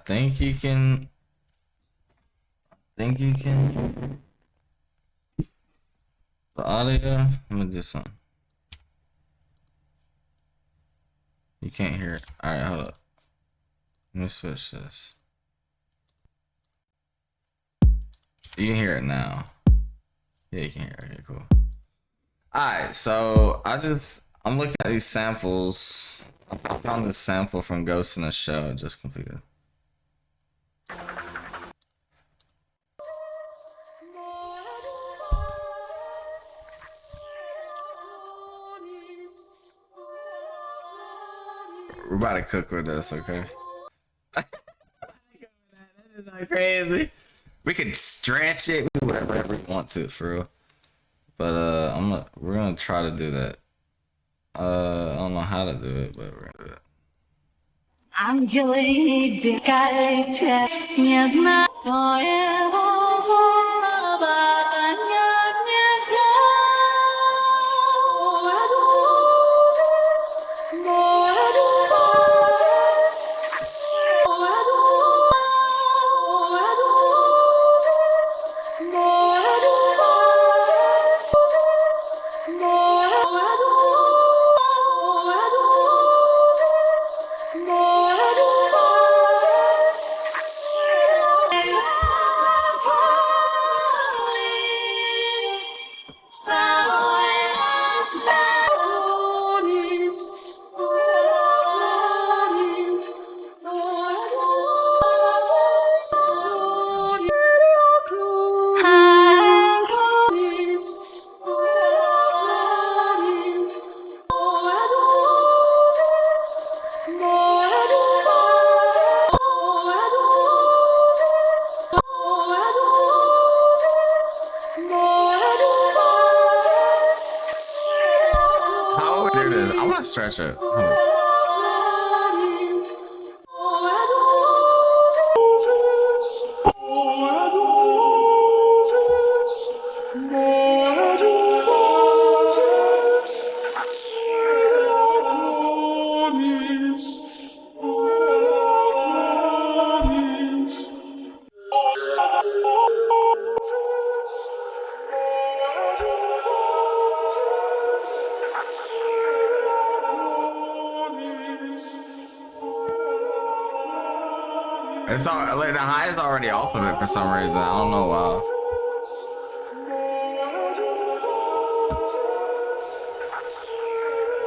think you can. The audio. Let me do something. You can't hear it. All right, hold up. Let me switch this. You can hear it now. Yeah, you can hear it. Okay, cool. Alright, so I'm looking at these samples. I found this sample from Ghost in the Shell I just completed. We're about to cook with this, okay? That is not crazy. We can stretch it, whatever we want to, for real. But we're gonna try to do that. I don't know how to do it, but we're gonna do it. Ангелы, дикайте, не знаю, кто его понять не stretch it. It's all like the high is already off of it for some reason. I don't know why.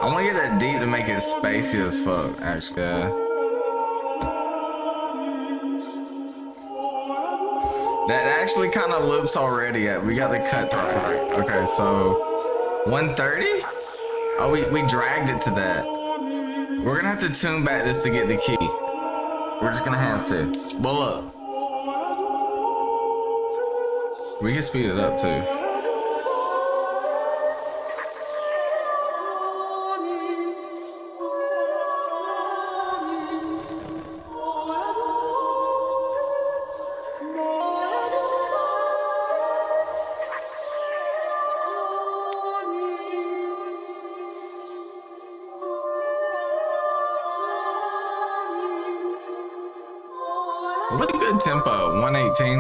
I want to get that deep to make it spacey as fuck. Actually, that actually kind of loops already. We got the cut right. Okay, so 130. Oh, we dragged it to that. We're gonna have to tune back this to get the key. We're just gonna have to. But look, we can speed it up too. What's a good tempo? 118.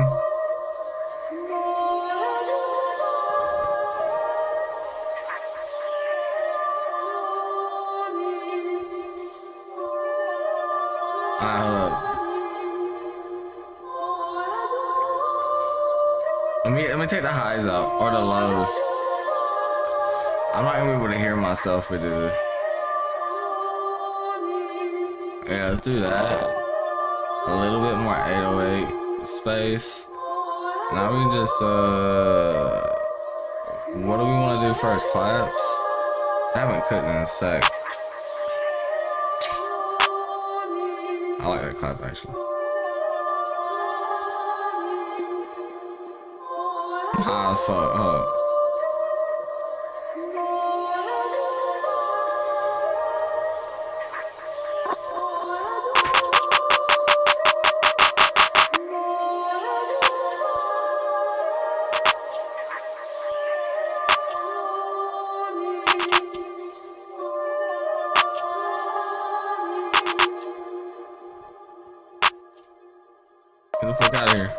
Alright, hold up. Let me take the highs out or the lows. I'm not gonna be able to hear myself if we do this. Yeah, let's do that. A little bit more 808 space. Now we can just what do we want to do first? Claps? I haven't cooked in a sec. I like that clap actually. I'm high as fuck. Hold up. Get the fuck out of here.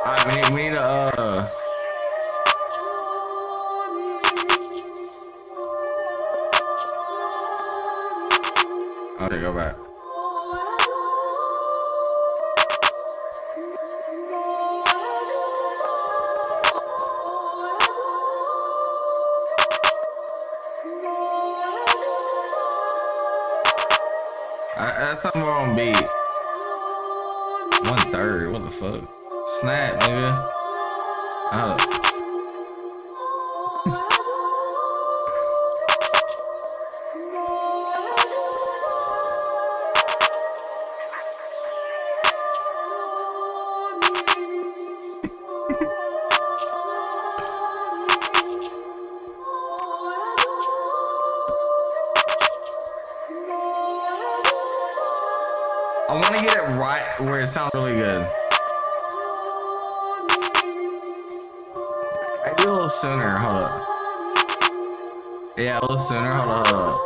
Alright, we need a okay, go back. That's something wrong beat. 1/3, what the fuck? Snap, nigga. Out of I want to get it right where it sounds really good. Maybe a little sooner. Hold up. Yeah, a little sooner. Hold up.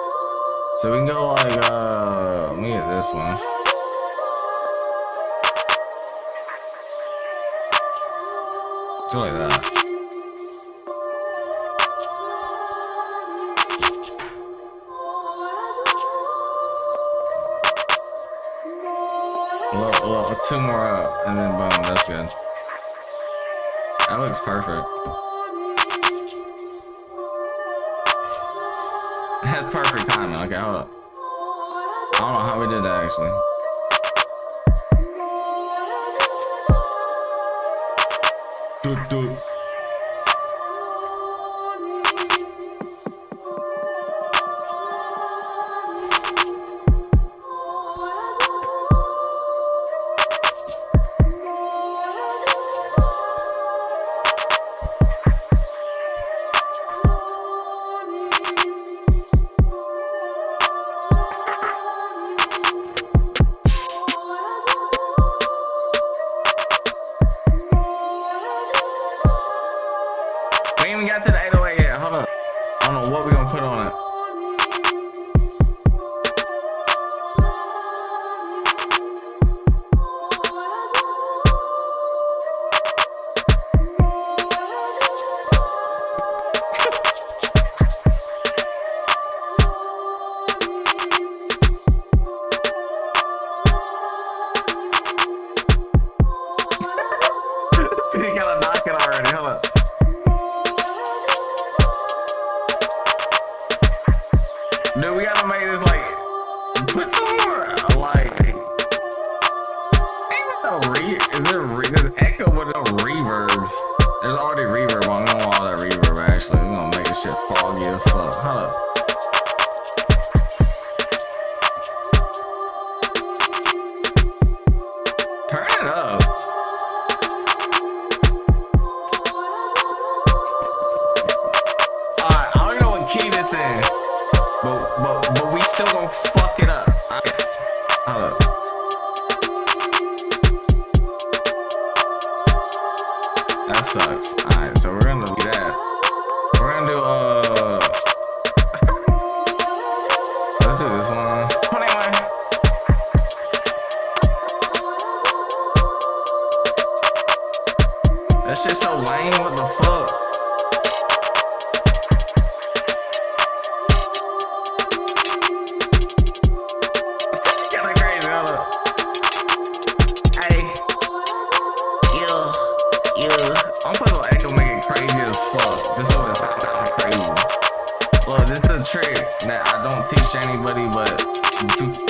So we can go like, let me get this one. Do like that. Two more up, and then boom, that's good. That looks perfect. It has perfect timing. Okay, hold up. I don't know how we did that actually. Dude. We ain't even got to the 808 yet. Hold up. I don't know what we're gonna put on it. You gotta knock it already. Hold up. Dude, we gotta make this like put some more like ain't no there's echo with no reverb. There's already reverb on. We don't want all that reverb actually. We're gonna make this shit foggy as fuck. Hold up. Turn it up. Alright, I don't know what key this in. But we still gonna fuck it up. Hold up. That sucks. Alright, so we're gonna do that. We're gonna do let's do this one. 21. That shit's so lame, what the fuck? I'm putting a little echo, make it crazy as fuck. This is what it sounds crazy. Look, this is a trick that I don't teach anybody, but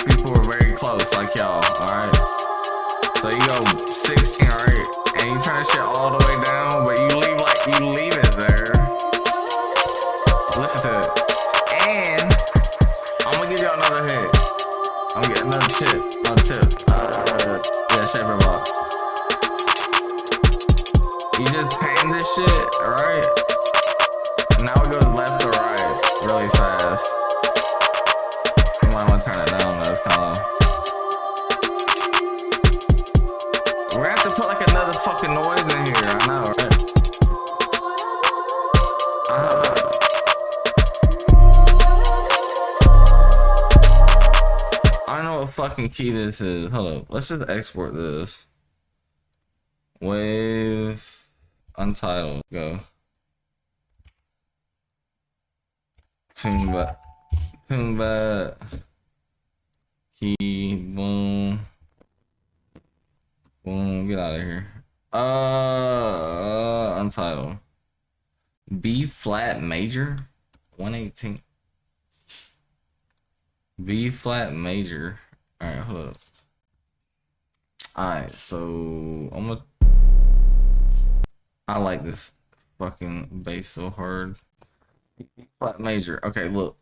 people who are very close, like y'all. All right. So you go 16, all right, and you turn shit all the way down, but you leave it there. Listen to it, and I'm gonna give y'all another hit. I'm gonna get another tip. Yeah, shaper block. You just pan this shit, alright? Now it goes left to right really fast. You might want to turn it down though, it's kind of low. We're gonna have to put like another fucking noise in here, I know, right? I don't know what fucking key this is. Hold up. Let's just export this. Wave untitled. Go. Tune back. Tune back. Key. Boom. Boom. Get out of here. Untitled. B flat major. 118. B flat major. All right, hold up. All right, so I like this fucking bass so hard. B flat major. Okay, look.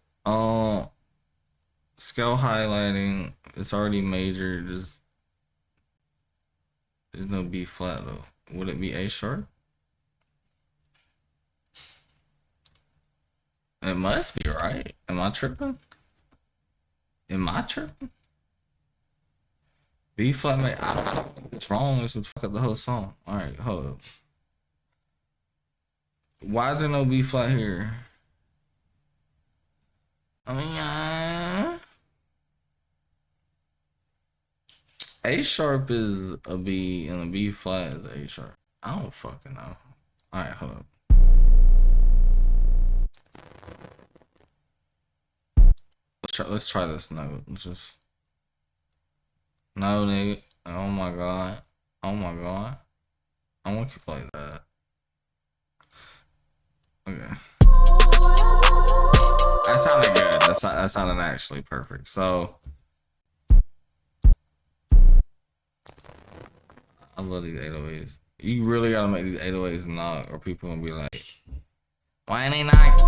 Scale highlighting. It's already major. Just there's no B flat though. Would it be A sharp? It must be, right? Am I tripping? Am I tripping? B flat major. I don't think it's wrong. This would fuck up the whole song. All right, hold up. Why is there no B flat here? I mean, A sharp is a B and a B flat is A sharp. I don't fucking know. All right, hold up. Let's try this note. Let's just no, nigga. Oh my god. Oh my god. I want you to play that. Okay. That sounded good. That sounded actually perfect. So I love these 808s. You really gotta make these 808s knock, or people gonna be like, why ain't they knock?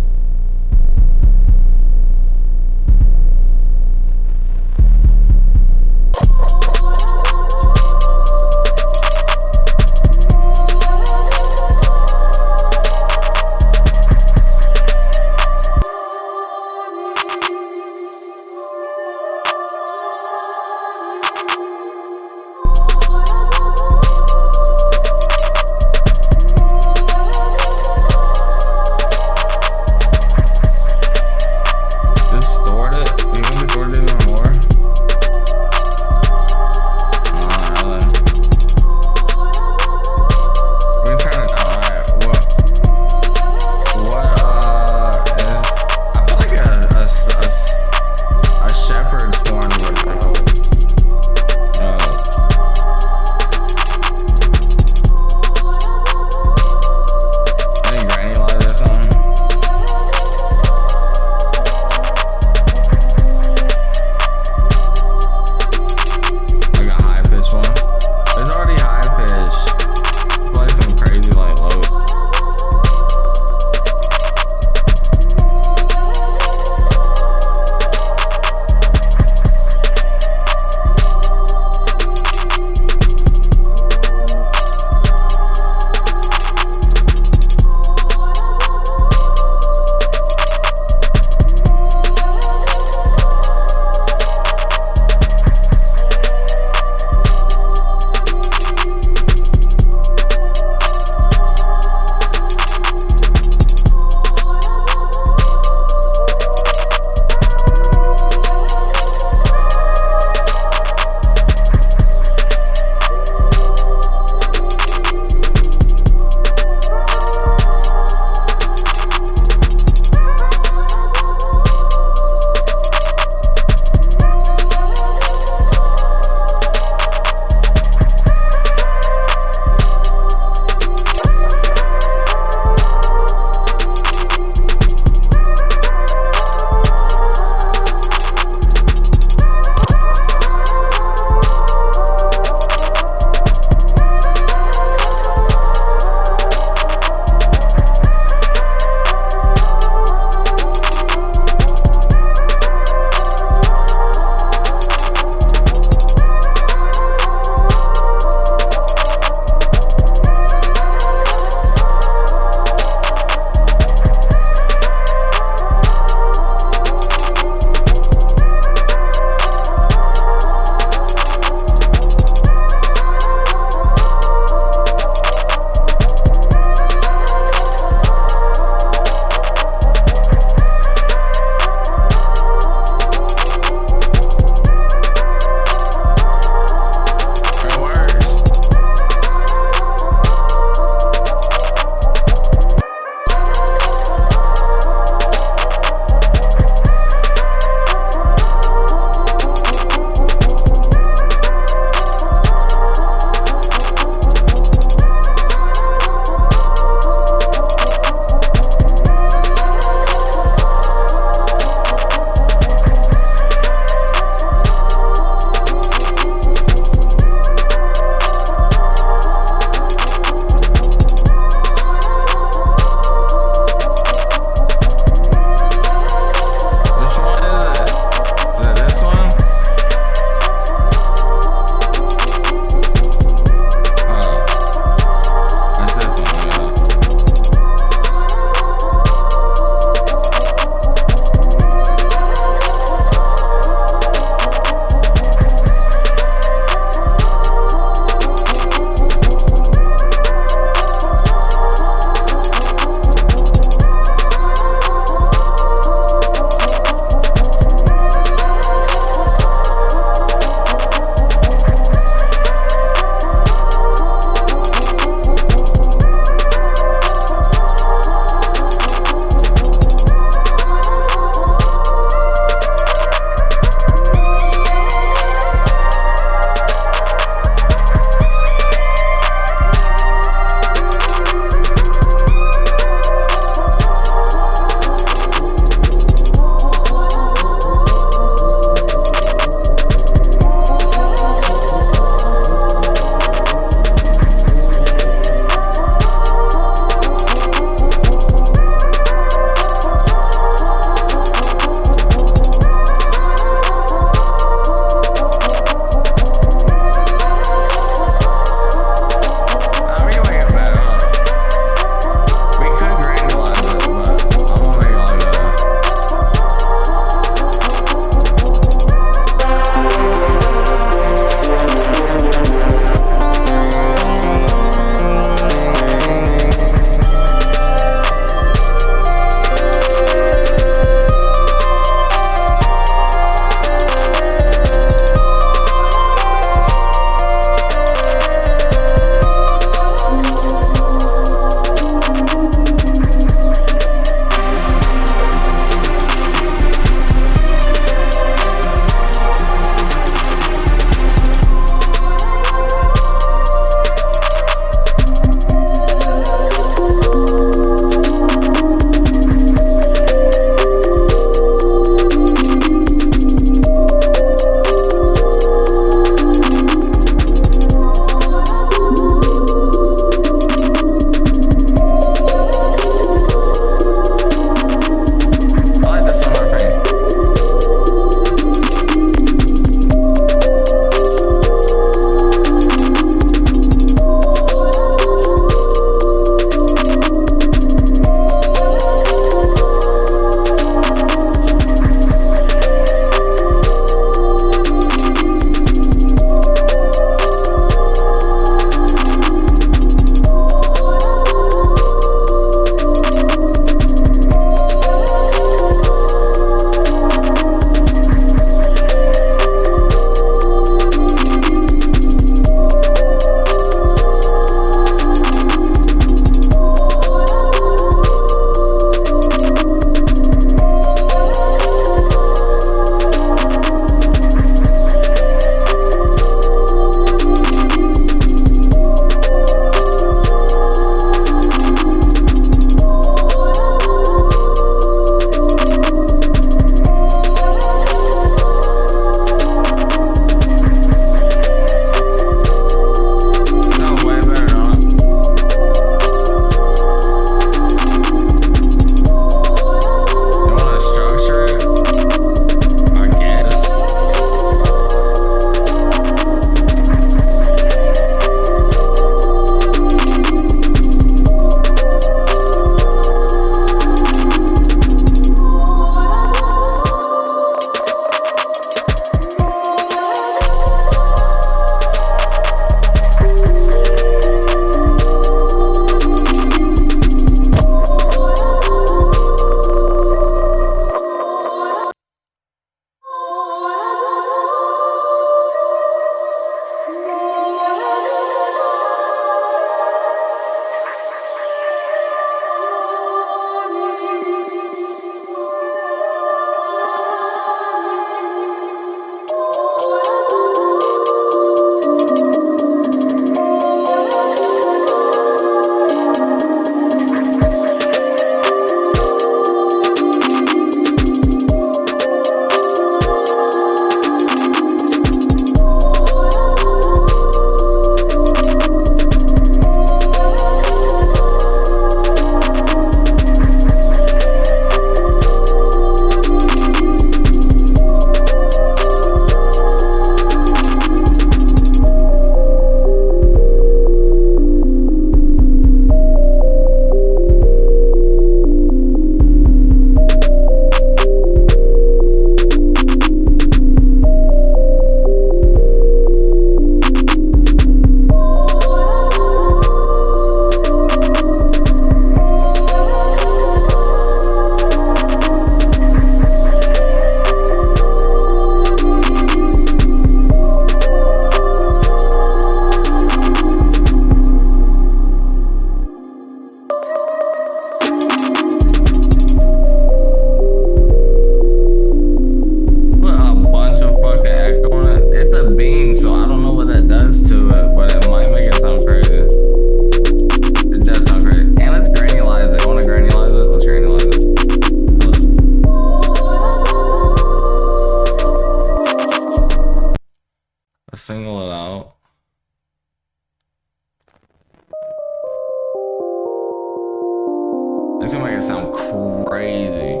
gonna make it sound crazy.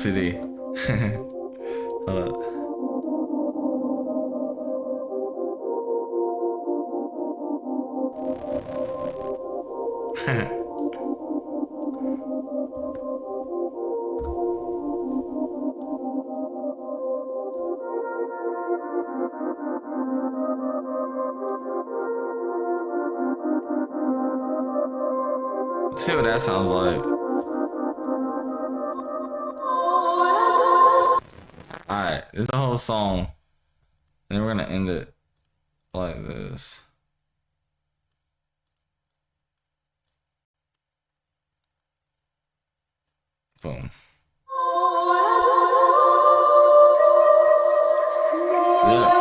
CD. Hold up. Let's see what that sounds like. Alright, this is the whole song. And then we're gonna end it like this. Boom. Yeah.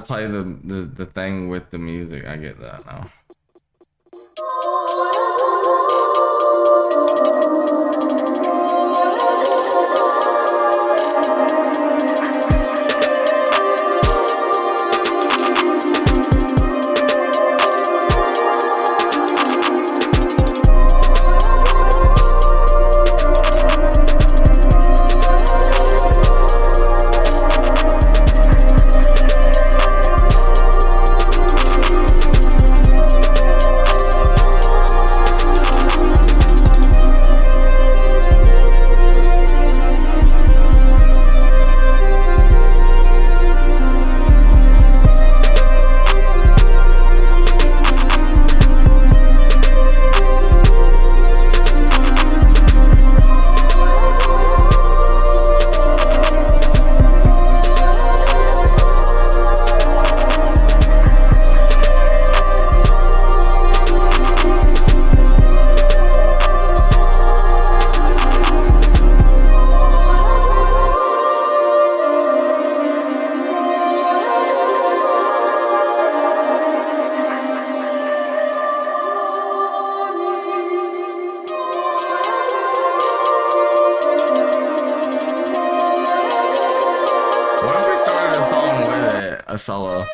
Play the thing with the music. I get that now. A solo.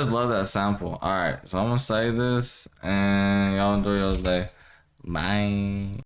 just love that sample. All right, so I'm gonna say this, and y'all enjoy your day. Bye.